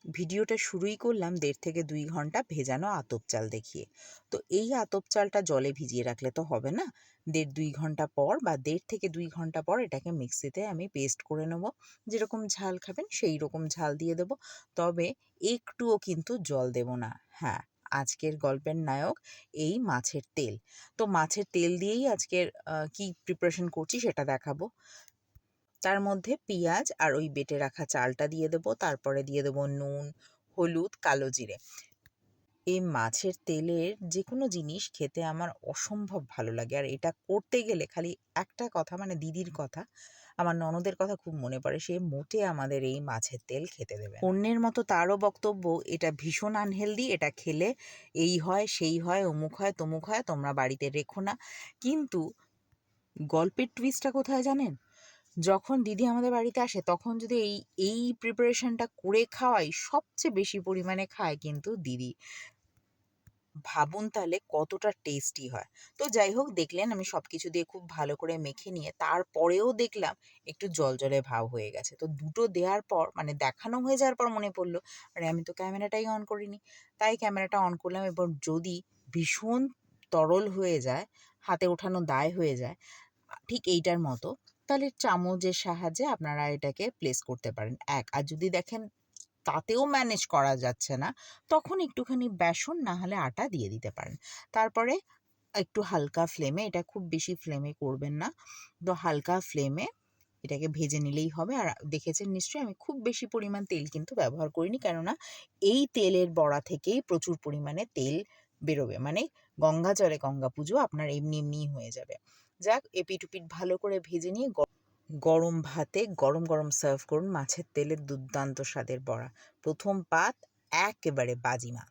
ভিডিওটা শুরুই করলাম 1.5 থেকে 2 ঘন্টা ভেজানো আতপ চাল দেখিয়ে। তো এই আতপ চালটা জলে ভিজিয়ে রাখলে তো হবে না। 1.5-2 ঘন্টা পর বা 1.5 থেকে 2 ঘন্টা পর এটাকে মিক্সিতে আমি পেস্ট করে নেব। যেরকম ঝাল খাবেন সেই রকম ঝাল দিয়ে দেব। তবে একটুও কিন্তু জল দেব না। হ্যাঁ, আজকের গল্পের নায়ক এই মাছের তেল। তো মাছের তেল দিয়েই আজকের কি প্রিপারেশন করছি সেটা দেখাবো। তার মধ্যে পেঁয়াজ আর ওই বেটে রাখা চালটা দিয়ে দেবো, তারপরে দিয়ে দেবো নুন, হলুদ, কালো জিরে। এই মাছের তেলের যে কোনো জিনিস খেতে আমার অসম্ভব ভালো লাগে। আর এটা করতে গেলে খালি একটা কথা, মানে দিদির কথা, আমার ননদের কথা খুব মনে পড়ে। সে মোটে আমাদের এই মাছের তেল খেতে দেবে না। অন্যের মতো তারও বক্তব্য এটা ভীষণ আনহেলদি, এটা খেলে এই হয় সেই হয় অমুক হয় তমুক হয়, তোমরা বাড়িতে রেখো না। কিন্তু গল্পের টুইস্টটা কোথায় জানেন? যখন দিদি আমাদের বাড়িতে আসে তখন যদি এই প্রিপারেশনটা করে খাওয়াই, সবচেয়ে বেশি পরিমাণে খায় কিন্তু দিদি। ভাবুন তাহলে কতটা টেস্টি হয়। তো যাই হোক, দেখলেন আমি সব কিছু দিয়ে খুব ভালো করে মেখে নিয়ে তারপরেও দেখলাম একটু জলজলে ভাব হয়ে গেছে। তো দুটো দেওয়ার পর, মানে দেখানো হয়ে যাওয়ার পর মনে পড়লো, আরে আমি তো ক্যামেরাটাই অন করিনি। তাই ক্যামেরাটা অন করলাম। এবং যদি ভীষণ তরল হয়ে যায়, হাতে ওঠানো দায় হয়ে যায়, ঠিক এইটার মতো, তাহলে চামচের সাহায্যে আপনারা এটাকে প্লেস করতে পারেন। আর যদি দেখেন তাতেও ম্যানেজ করা যাচ্ছে না, তখন একটুখানি বেসন না হলে আটা দিয়ে দিতে পারেন। তারপরে একটু হালকা ফ্লেমে, এটা খুব বেশি ফ্লেমে করবেন না, তো হালকা ফ্লেমে এটাকে ভেজে নিলেই হবে। আর দেখেছেন নিশ্চয়ই আমি খুব বেশি পরিমাণ তেল কিন্তু ব্যবহার করিনি, কেননা এই তেলের বড়া থেকেই প্রচুর পরিমাণে তেল বেরোবে। মানে গঙ্গা জলে গঙ্গা পুজো আপনার এমনি এমনিই হয়ে যাবে। যাক, এপিঠ ওপিঠ ভালো করে ভেজে নিয়ে গরম ভাতে গরম গরম সার্ভ করুন মাছের তেলের দুর্দান্ত স্বাদের বড়া। প্রথম পাত একেবারে বাজিমাত।